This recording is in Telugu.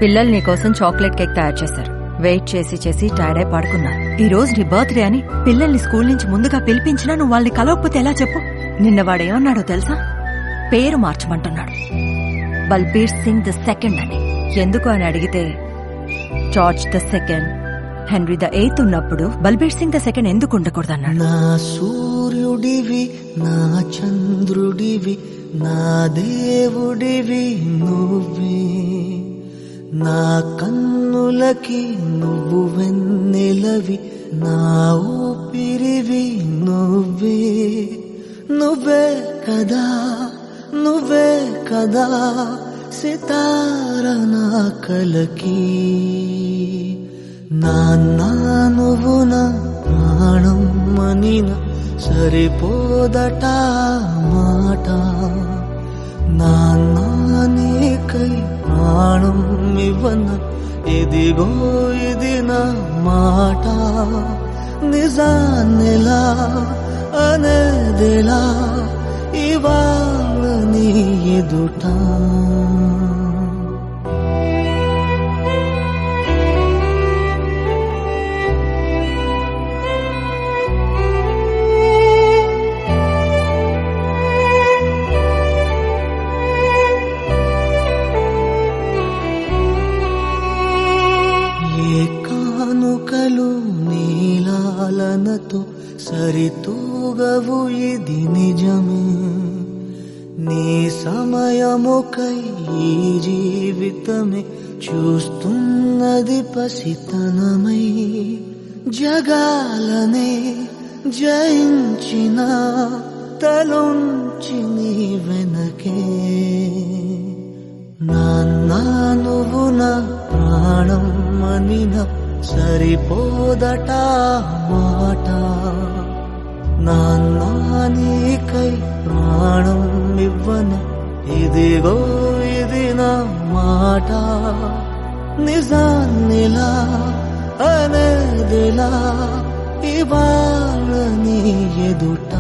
పిల్లలు నీకోసం చాక్లెట్ కేక్ తయారు చేశారు. వెయిట్ చేసి చేసి టైర్డ్ అయి పడుకున్నారు. ఈ రోజు నీ బర్త్డే అని పిల్లల్ని స్కూల్ నుంచి ముందుగా పిలిపించినా నువ్వు వాళ్ళని కలవకపోతే ఎలా చెప్పు? నిన్న వాడేమన్నాడో తెలుసా? పేరు మార్చమంటున్నాడు. బల్బీర్ సింగ్ ద సెకండ్ అని. ఎందుకు అని అడిగితే George the second, henry the eighth ఉన్నప్పుడు బల్బీర్ సింగ్ ద సెకండ్ ఎందుకు ఉండకూడదన్నాడు. నా సూర్యుడివి, నా చంద్రుడివి, నా దేవుడివి నువ్వే. నా కన్నులకి నువ్వు వెన్నెలవి, నా ఊపిరివి నువ్వే. నువ్వే కదా, నువ్వే కదా సితార నా కలకి. నాన్న నువ్వు నా ప్రాణం మనిన సరిపోదట మాట. నాన్న నీకై ప్రాణం ఇవ్వన ఇదిగో ఇది నా మాట. నిజాన్నిలా అనేదిలా ఇవాళ నీ ఎదుట. కానుకలు నీలాలనతో సరితూగవు ఇది నిజమే. నీ సమయముకై ఈ జీవితమే చూస్తున్నది పసితనమై. జగాలనే జయించిన తలొంచి నీ వెనకే. నాన్న నువ్వు నా ప్రాణం మనిన సరిపోదట మాట. నాన్న నీకై ప్రాణం ఇవ్వన ఇదిగో ఇది నా మాట. నిజాన్నిలా అనేదిలా ఇవాళ నీ ఎదుట.